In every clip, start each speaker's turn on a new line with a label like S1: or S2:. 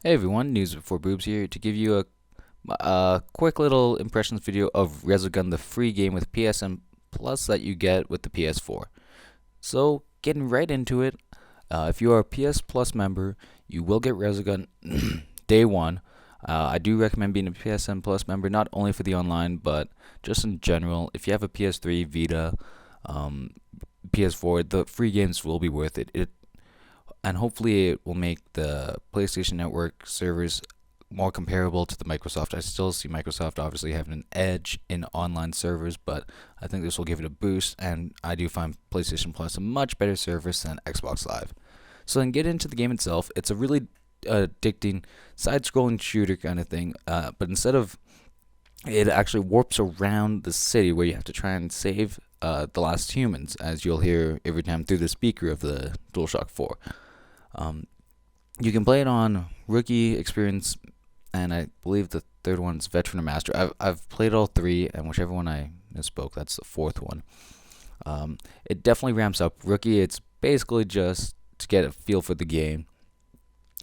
S1: Hey everyone, News Before Boobs here to give you a quick little impressions video of Resogun, the free game with PSN Plus that you get with the PS4. So, getting right into it, if you are a PS Plus member, you will get Resogun day one. I do recommend being a PSN Plus member, not only for the online, but just in general. If you have a PS3, Vita, um, PS4, the free games will be worth it. And hopefully it will make the PlayStation Network servers more comparable to the Microsoft. I still see Microsoft obviously having an edge in online servers, but I think this will give it a boost, and I do find PlayStation Plus a much better service than Xbox Live. So then get into the game itself. It's a really addicting side-scrolling shooter kind of thing, but instead of it actually warps around the city where you have to try and save the last humans, as you'll hear every time through the speaker of the DualShock 4. Um, you can play it on rookie, experience, and I believe the third one's veteran or master. I've played all three, and whichever one I misspoke, that's the fourth one. It definitely ramps up. Rookie, it's basically just to get a feel for the game.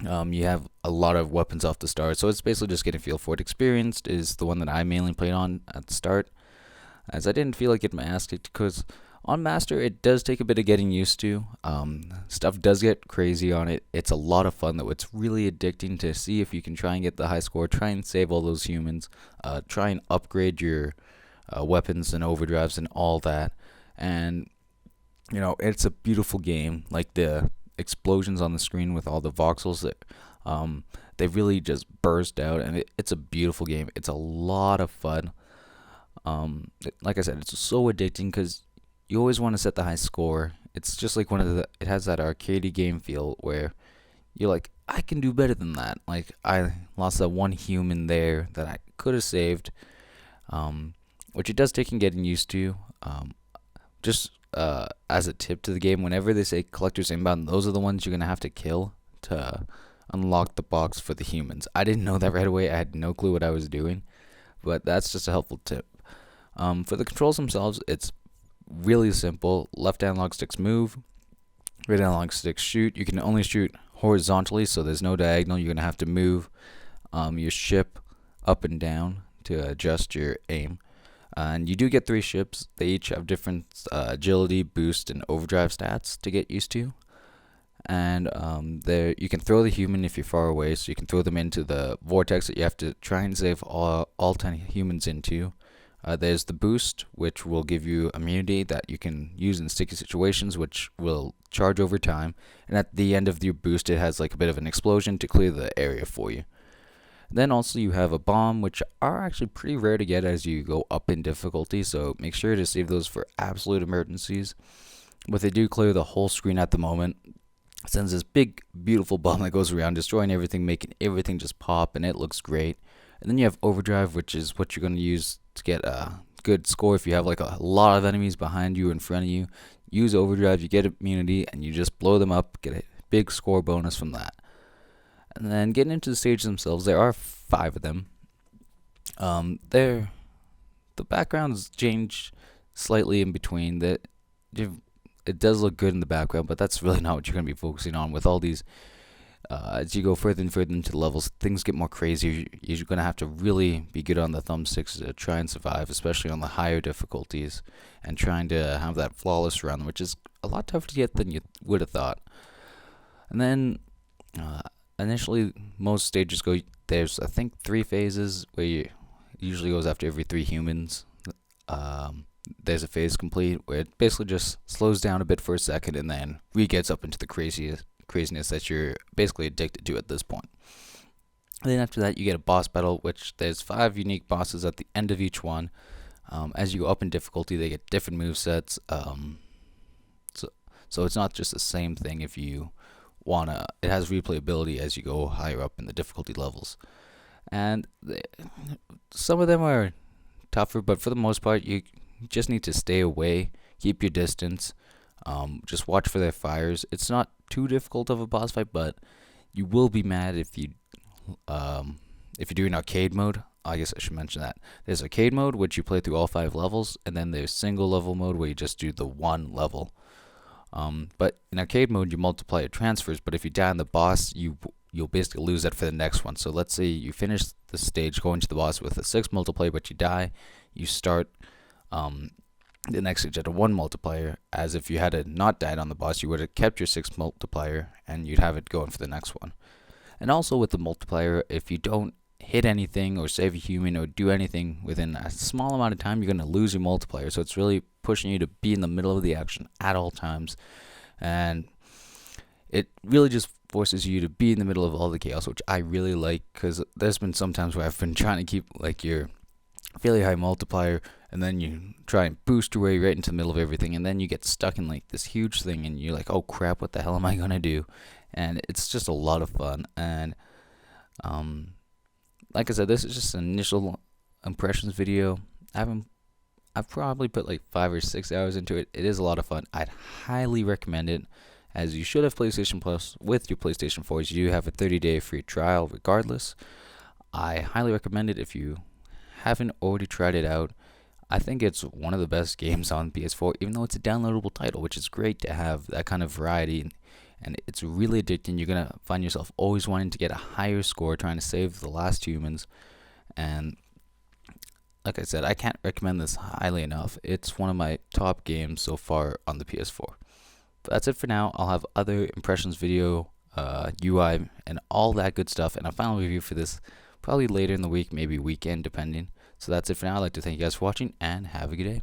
S1: You have a lot of weapons off the start, so it's basically just getting a feel for it. Experienced is the one that I mainly played on at the start, as I didn't feel like getting my ass kicked because on Master, it does take a bit of getting used to. Stuff does get crazy on it. It's a lot of fun, though. It's really addicting to see if you can try and get the high score, try and save all those humans, try and upgrade your weapons and overdrives and all that. And, it's a beautiful game. Like the explosions on the screen with all the voxels that they really just burst out, and it's a beautiful game. It's a lot of fun. Like I said, it's so addicting because you always want to set the high score. It's just like it has that arcadey game feel where you're like, I can do better than that. Like, I lost that one human there that I could have saved, which it does take getting used to. Just as a tip to the game, whenever they say collectors inbound, those are the ones you're going to have to kill to unlock the box for the humans. I didn't know that right away. I had no clue what I was doing, but that's just a helpful tip. For the controls themselves, it's really simple. Left analog sticks move, right analog sticks shoot. You can only shoot horizontally, so there's no diagonal. You're gonna have to move your ship up and down to adjust your aim. And you do get 3 ships. They each have different agility, boost, and overdrive stats to get used to. And there you can throw the human if you're far away, so you can throw them into the vortex that you have to try and save all 10 humans into. There's the boost, which will give you immunity that you can use in sticky situations, which will charge over time. And at the end of your boost, it has like a bit of an explosion to clear the area for you. Then also you have a bomb, which are actually pretty rare to get as you go up in difficulty, so make sure to save those for absolute emergencies. But they do clear the whole screen at the moment. It sends this big, beautiful bomb that goes around, destroying everything, making everything just pop, and it looks great. And then you have overdrive, which is what you're going to use to get a good score. If you have like a lot of enemies behind you or in front of you, use overdrive, you get immunity, and you just blow them up, get a big score bonus from that. And then getting into the stages themselves, there are 5 of them. The backgrounds change slightly in between. It does look good in the background, but that's really not what you're going to be focusing on with all these. As you go further and further into the levels, things get more crazy. You're going to have to really be good on the thumbsticks to try and survive, especially on the higher difficulties, and trying to have that flawless run, which is a lot tougher to get than you would have thought. And then, initially, most stages there's, I think, 3 phases where it usually goes after every 3 humans. There's a phase complete where it basically just slows down a bit for a second and then gets up into the craziness that you're basically addicted to at this point. And then after that, you get a boss battle, which there's 5 unique bosses at the end of each one. As you go up in difficulty, they get different movesets. So it's not just the same thing if you wanna. It has replayability as you go higher up in the difficulty levels. And some of them are tougher, but for the most part, you just need to stay away, keep your distance. Just watch for their fires. It's not too difficult of a boss fight, but you will be mad if you're doing arcade mode. I guess I should mention that. There's arcade mode, which you play through all 5 levels, and then there's single level mode where you just do the 1 level. But in arcade mode, you multiply your transfers, but if you die on the boss, you you'll basically lose that for the next one. So let's say you finish the stage going to the boss with a 6 multiplier, but you die, you start the next stage at a 1 multiplier. As if you had not died on the boss, you would have kept your 6 multiplier and you'd have it going for the next one. And also with the multiplier, if you don't hit anything or save a human or do anything within a small amount of time, you're going to lose your multiplier. So it's really pushing you to be in the middle of the action at all times. And it really just forces you to be in the middle of all the chaos, which I really like, because there's been some times where I've been trying to keep like your fairly high multiplier, and then you try and boost your way right into the middle of everything, and then you get stuck in like this huge thing, and you're like, oh crap, what the hell am I gonna do? And it's just a lot of fun. And like I said, this is just an initial impressions video. I've probably put like 5 or 6 hours into it. It is a lot of fun. I'd highly recommend it, as you should have PlayStation Plus with your PlayStation 4s. You do have a 30-day free trial regardless. I highly recommend it if you haven't already tried it out. I think it's one of the best games on PS4, even though it's a downloadable title, which is great to have that kind of variety. And it's really addicting. You're going to find yourself always wanting to get a higher score, trying to save the last humans. And like I said, I can't recommend this highly enough. It's one of my top games so far on the PS4. But that's it for now. I'll have other impressions video, UI, and all that good stuff, and a final review for this probably later in the week, maybe weekend, depending. So that's it for now. I'd like to thank you guys for watching, and have a good day.